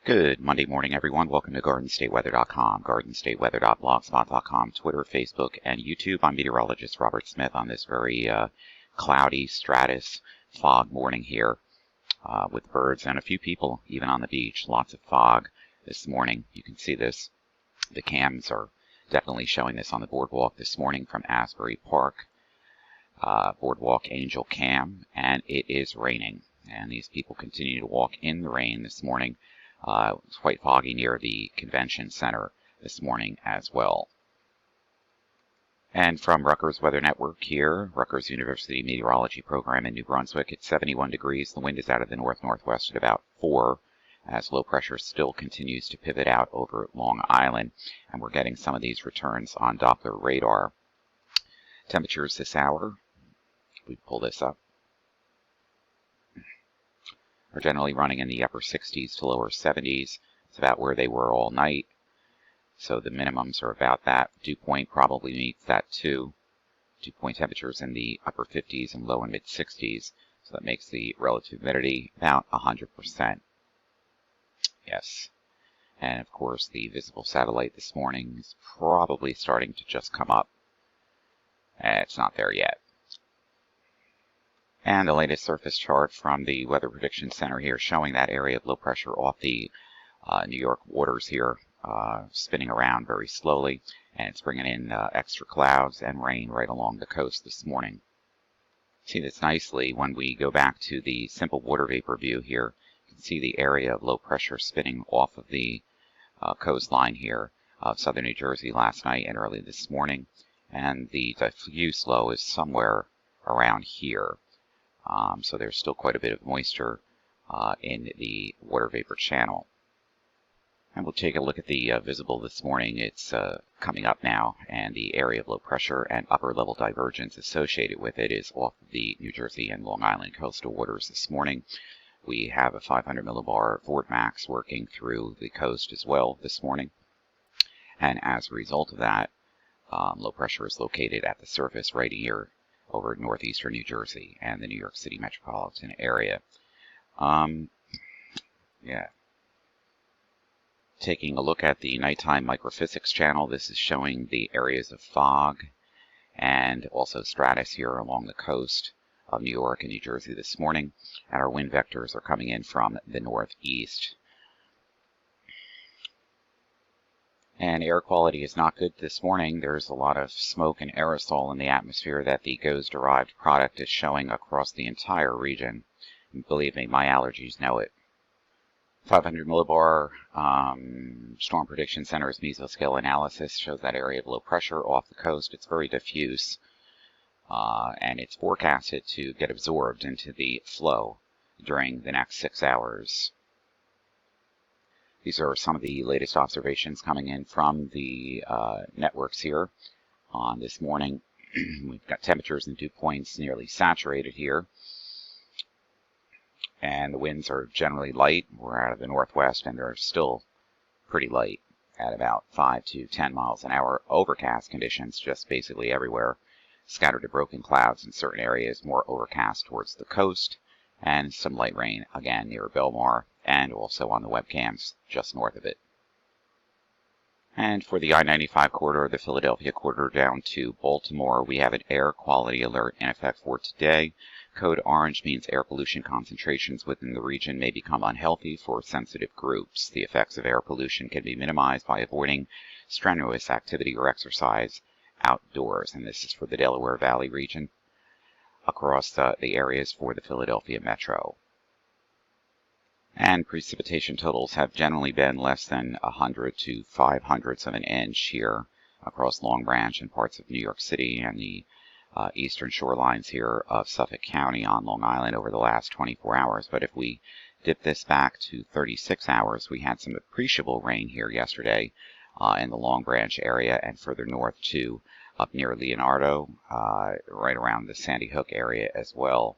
Good Monday morning, everyone. Welcome to GardenStateWeather.com, GardenStateWeather.blogspot.com, Twitter, Facebook, and YouTube. I'm meteorologist Robert Smith on this very cloudy stratus fog morning here with birds and a few people even on the beach. Lots of fog this morning. You can see this. The cams are definitely showing this on the boardwalk this morning from Asbury Park. Boardwalk Angel Cam, and it is raining. And these people continue to walk in the rain this morning. It's quite foggy near the convention center this morning as well. And from Rutgers Weather Network here, Rutgers University Meteorology Program in New Brunswick, it's 71 degrees. The wind is out of the north-northwest at about 4, as low pressure still continues to pivot out over Long Island. And we're getting some of these returns on Doppler radar. Temperatures this hour, we pull this up, are generally running in the upper 60s to lower 70s. It's about where they were all night. So the minimums are about that. Dew point probably meets that too. Dew point temperatures in the upper 50s and low and mid 60s. So that makes the relative humidity about 100%. Yes. And of course the visible satellite this morning is probably starting to just come up. It's not there yet. And the latest surface chart from the Weather Prediction Center here showing that area of low pressure off the New York waters here, spinning around very slowly, and it's bringing in extra clouds and rain right along the coast this morning. See this nicely when we go back to the simple water vapor view here. You can see the area of low pressure spinning off of the coastline here of southern New Jersey last night and early this morning, and the diffuse low is somewhere around here. So there's still quite a bit of moisture in the water vapor channel. And we'll take a look at the visible this morning. It's coming up now, and the area of low pressure and upper level divergence associated with it is off the New Jersey and Long Island coastal waters this morning. We have a 500 millibar vortex working through the coast as well this morning. And as a result of that, low pressure is located at the surface right here over northeastern New Jersey and the New York City metropolitan area. Taking a look at the nighttime microphysics channel, this is showing the areas of fog and also stratus here along the coast of New York and New Jersey this morning. And our wind vectors are coming in from the northeast. And air quality is not good this morning. There's a lot of smoke and aerosol in the atmosphere that the GOES-derived product is showing across the entire region. And believe me, my allergies know it. 500 millibar Storm Prediction Center's mesoscale analysis shows that area of low pressure off the coast. It's very diffuse, and it's forecasted to get absorbed into the flow during the next 6 hours. These are some of the latest observations coming in from the networks here on this morning. We've got temperatures and dew points nearly saturated here. And the winds are generally light. We're out of the northwest, and they're still pretty light at about 5 to 10 miles an hour. Overcast conditions just basically everywhere. Scattered to broken clouds in certain areas, more overcast towards the coast. And some light rain, again, near Belmar, and also on the webcams just north of it. And for the I-95 corridor, the Philadelphia corridor down to Baltimore, we have an air quality alert in effect for today. Code orange means air pollution concentrations within the region may become unhealthy for sensitive groups. The effects of air pollution can be minimized by avoiding strenuous activity or exercise outdoors. And this is for the Delaware Valley region across the areas for the Philadelphia metro. And precipitation totals have generally been less than 100 to 500ths of an inch here across Long Branch and parts of New York City and the eastern shorelines here of Suffolk County on Long Island over the last 24 hours. But if we dip this back to 36 hours, we had some appreciable rain here yesterday in the Long Branch area and further north too, up near Leonardo, right around the Sandy Hook area as well.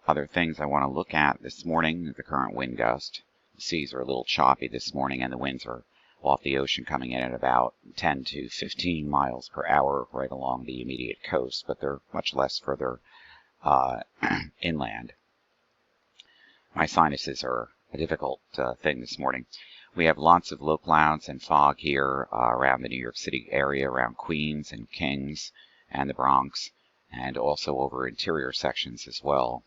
Other things I want to look at this morning, the current wind gust. The seas are a little choppy this morning, and the winds are off the ocean coming in at about 10 to 15 miles per hour right along the immediate coast, but they're much less further inland. My sinuses are a difficult thing this morning. We have lots of low clouds and fog here around the New York City area, around Queens and Kings and the Bronx, and also over interior sections as well.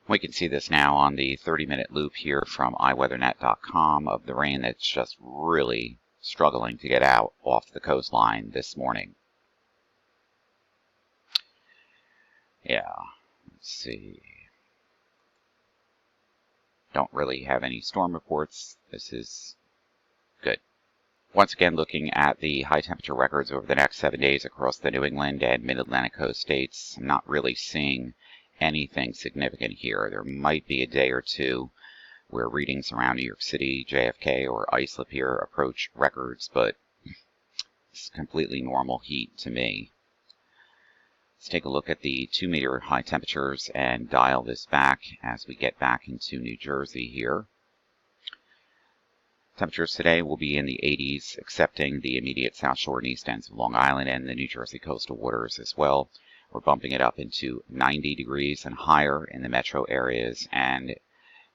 We can see this now on the 30-minute loop here from iWeatherNet.com of the rain that's just really struggling to get out off the coastline this morning. Yeah, let's see. Don't really have any storm reports. This is good. Once again, looking at the high temperature records over the next 7 days across the New England and Mid-Atlantic coast states, I'm not really seeing anything significant here. There might be a day or two where readings around New York City, JFK, or Islip here approach records, but it's completely normal heat to me. Let's take a look at the 2-meter high temperatures and dial this back as we get back into New Jersey here. Temperatures today will be in the 80s, excepting the immediate South Shore and east ends of Long Island and the New Jersey coastal waters as well. We're bumping it up into 90 degrees and higher in the metro areas, and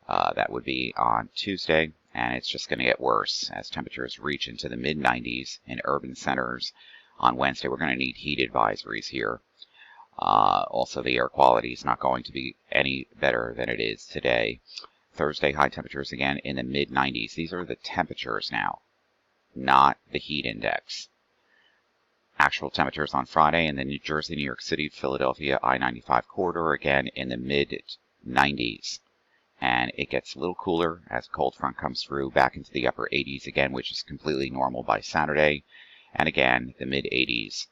that would be on Tuesday, and it's just going to get worse as temperatures reach into the mid-90s in urban centers. On Wednesday, we're going to need heat advisories here. Also, the air quality is not going to be any better than it is today. Thursday, high temperatures again in the mid-90s. These are the temperatures now, not the heat index. Actual temperatures on Friday in the New Jersey, New York City, Philadelphia, I-95 corridor, again in the mid-90s. And it gets a little cooler as a cold front comes through back into the upper 80s again, which is completely normal by Saturday. And again, the mid-80s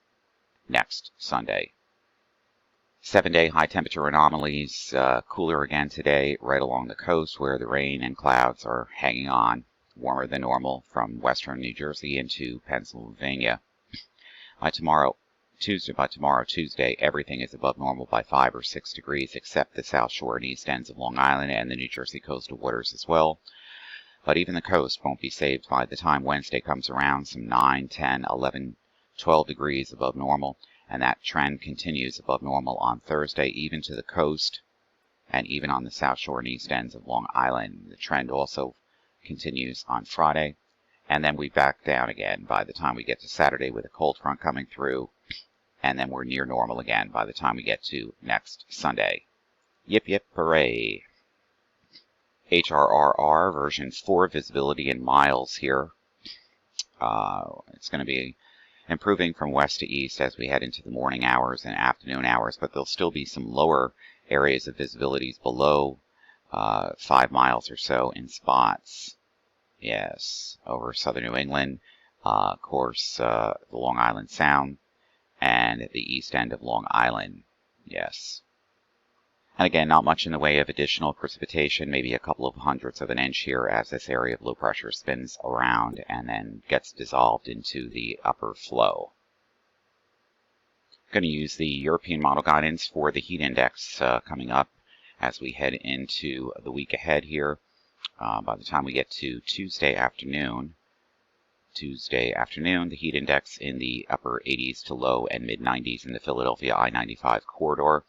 next Sunday. 7-day high temperature anomalies, cooler again today right along the coast where the rain and clouds are hanging on, warmer than normal from western New Jersey into Pennsylvania. By tomorrow, Tuesday, everything is above normal by 5 or 6 degrees except the South Shore and east ends of Long Island and the New Jersey coastal waters as well. But even the coast won't be saved by the time Wednesday comes around, some 9, 10, 11, 12 degrees above normal. And that trend continues above normal on Thursday, even to the coast, and even on the South Shore and east ends of Long Island. The trend also continues on Friday, and then we back down again by the time we get to Saturday with a cold front coming through, and then we're near normal again by the time we get to next Sunday. Yip yip hooray. HRRR version 4 visibility in miles here. It's going to be improving from west to east as we head into the morning hours and afternoon hours, but there'll still be some lower areas of visibilities below 5 miles or so in spots. Yes, over southern New England, of course, the Long Island Sound, and the east end of Long Island. Yes. And again, not much in the way of additional precipitation, maybe a couple of hundredths of an inch here as this area of low pressure spins around and then gets dissolved into the upper flow. Going to use the European model guidance for the heat index coming up as we head into the week ahead here. By the time we get to Tuesday afternoon, the heat index in the upper 80s to low and mid-90s in the Philadelphia I-95 corridor.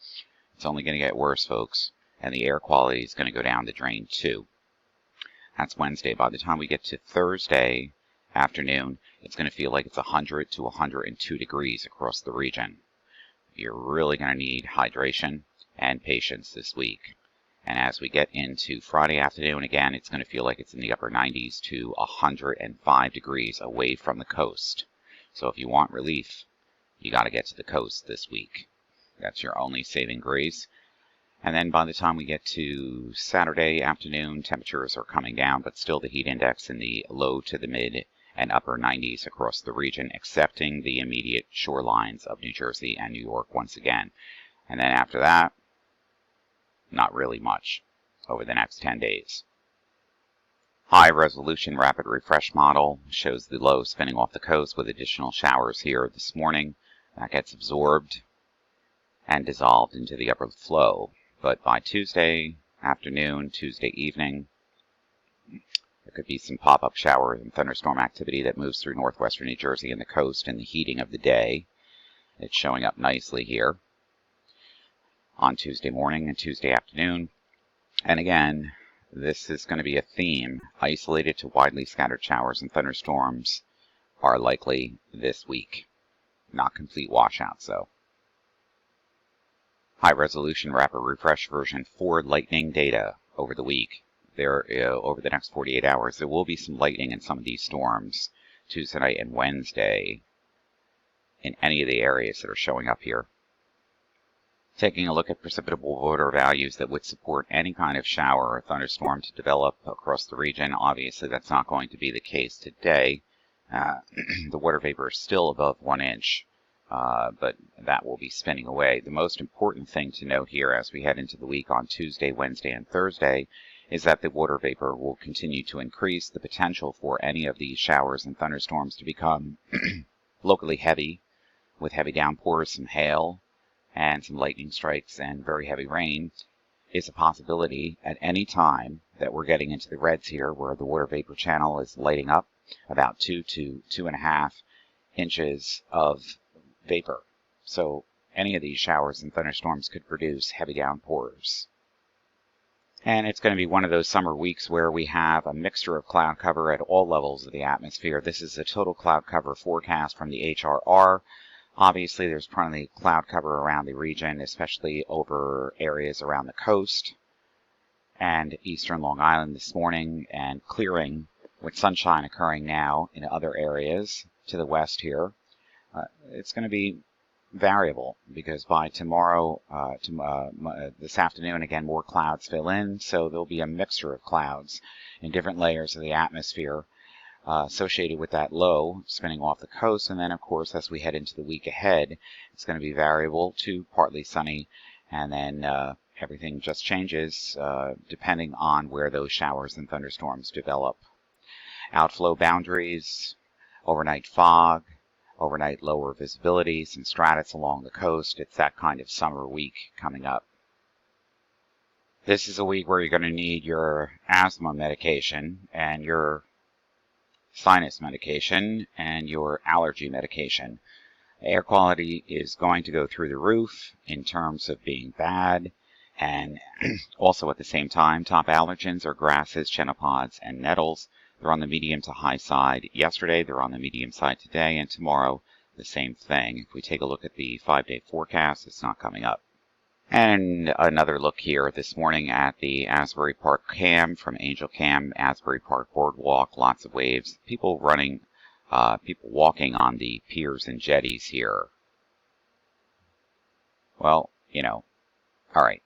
It's only going to get worse, folks, and the air quality is going to go down the drain, too. That's Wednesday. By the time we get to Thursday afternoon, it's going to feel like it's 100 to 102 degrees across the region. You're really going to need hydration and patience this week. And as we get into Friday afternoon, again, it's going to feel like it's in the upper 90s to 105 degrees away from the coast. So if you want relief, you got to get to the coast this week. That's your only saving grace. And then by the time we get to Saturday afternoon, temperatures are coming down, but still the heat index in the low to the mid and upper 90s across the region, excepting the immediate shorelines of New Jersey and New York once again. And then after that, not really much over the next 10 days. High resolution rapid refresh model shows the low spinning off the coast with additional showers here this morning. That gets absorbed and dissolved into the upper flow. But by Tuesday afternoon, Tuesday evening, there could be some pop-up shower and thunderstorm activity that moves through northwestern New Jersey and the coast in the heating of the day. It's showing up nicely here. on Tuesday morning and Tuesday afternoon. And again, this is going to be a theme. Isolated to widely scattered showers and thunderstorms are likely this week. Not complete washouts, though. High-resolution rapid refresh version 4 lightning data over the week. Over the next 48 hours, there will be some lightning in some of these storms, Tuesday night and Wednesday, in any of the areas that are showing up here. Taking a look at precipitable water values that would support any kind of shower or thunderstorm to develop across the region. Obviously, that's not going to be the case today. The water vapor is still above 1 inch, but that will be spinning away. The most important thing to note here as we head into the week on Tuesday, Wednesday, and Thursday is that the water vapor will continue to increase. The potential for any of these showers and thunderstorms to become locally heavy, with heavy downpours, some hail, and some lightning strikes and very heavy rain is a possibility at any time that we're getting into the reds here, where the water vapor channel is lighting up about 2 to 2.5 inches of vapor. So any of these showers and thunderstorms could produce heavy downpours. And it's going to be one of those summer weeks where we have a mixture of cloud cover at all levels of the atmosphere. This is a total cloud cover forecast from the HRR. Obviously, there's plenty of cloud cover around the region, especially over areas around the coast and eastern Long Island this morning, and clearing with sunshine occurring now in other areas to the west here. It's going to be variable because by tomorrow, this afternoon, again, more clouds fill in, so there'll be a mixture of clouds in different layers of the atmosphere associated with that low spinning off the coast. And then, of course, as we head into the week ahead, it's going to be variable to partly sunny, and then everything just changes depending on where those showers and thunderstorms develop. Outflow boundaries, overnight fog, overnight lower visibility, some stratus along the coast. It's that kind of summer week coming up. This is a week where you're going to need your asthma medication and your sinus medication and your allergy medication. Air quality is going to go through the roof in terms of being bad, and also at the same time, top allergens are grasses, chenopod's, and nettles. They're on the medium to high side yesterday, they're on the medium side today, and tomorrow the same thing. If we take a look at the 5-day forecast, it's not coming up. And another look here this morning at the Asbury Park Cam from Angel Cam, Asbury Park Boardwalk, lots of waves, people running, people walking on the piers and jetties here. Well, you know, all right,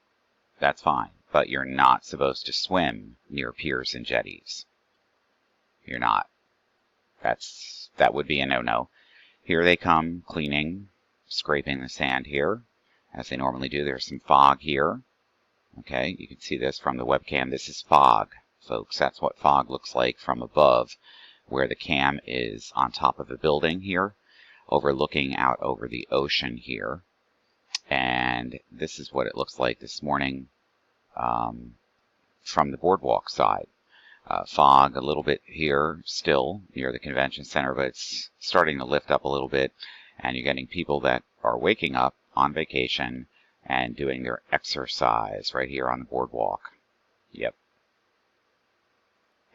that's fine, but you're not supposed to swim near piers and jetties. You're not. That would be a no-no. Here they come, cleaning, scraping the sand here, as they normally do. There's some fog here. Okay, you can see this from the webcam. This is fog, folks. That's what fog looks like from above, where the cam is on top of a building here, overlooking out over the ocean here. And this is what it looks like this morning from the boardwalk side. Fog a little bit here still near the convention center, but it's starting to lift up a little bit, and you're getting people that are waking up on vacation and doing their exercise right here on the boardwalk. Yep.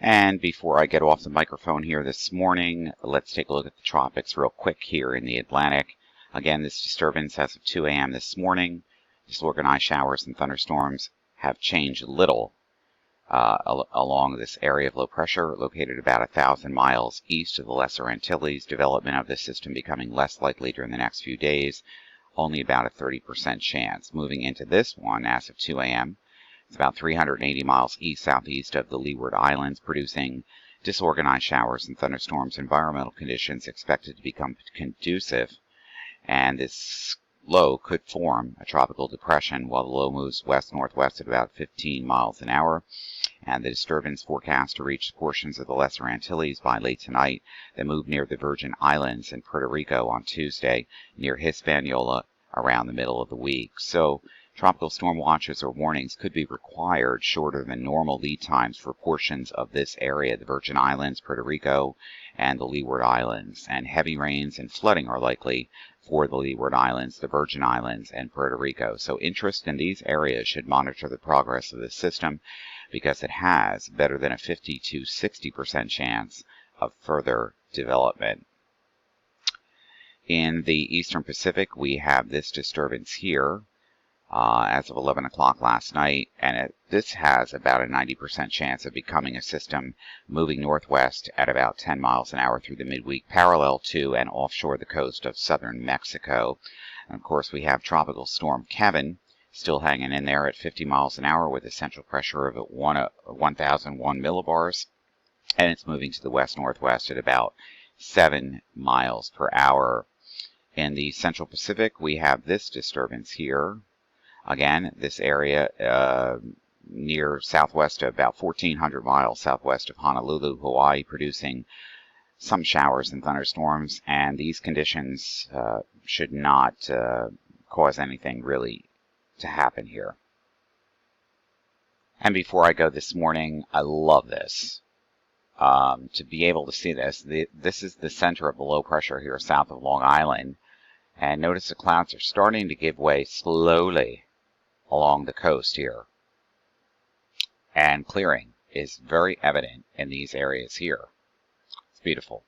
And before I get off the microphone here this morning, let's take a look at the tropics real quick here in the Atlantic. Again, this disturbance as of 2 a.m. this morning, disorganized showers and thunderstorms have changed little along this area of low pressure, located about 1,000 miles east of the Lesser Antilles. Development of this system becoming less likely during the next few days, only about a 30% chance. Moving into this one as of 2 a.m., it's about 380 miles east-southeast of the Leeward Islands, producing disorganized showers and thunderstorms. Environmental conditions expected to become conducive, and this low could form a tropical depression while the low moves west-northwest at about 15 miles an hour. And the disturbance forecast to reach portions of the Lesser Antilles by late tonight, then move near the Virgin Islands and Puerto Rico on Tuesday, near Hispaniola around the middle of the week. So tropical storm watches or warnings could be required shorter than normal lead times for portions of this area, the Virgin Islands, Puerto Rico, and the Leeward Islands. And heavy rains and flooding are likely for the Leeward Islands, the Virgin Islands, and Puerto Rico. So interest in these areas should monitor the progress of this system because it has better than a 50 to 60% chance of further development. In the Eastern Pacific, we have this disturbance here as of 11 o'clock last night, and this has about a 90% chance of becoming a system moving northwest at about 10 miles an hour through the midweek, parallel to and offshore the coast of southern Mexico. And of course, we have Tropical Storm Kevin still hanging in there at 50 miles an hour with a central pressure of 1,001 millibars, and it's moving to the west-northwest at about 7 miles per hour. In the Central Pacific, we have this disturbance here. Again, this area near southwest of about 1,400 miles southwest of Honolulu, Hawaii, producing some showers and thunderstorms, and these conditions should not cause anything really to happen here. And before I go this morning, I love this. To be able to see this, this is the center of the low pressure here south of Long Island. And notice the clouds are starting to give way slowly along the coast here. And clearing is very evident in these areas here. It's beautiful.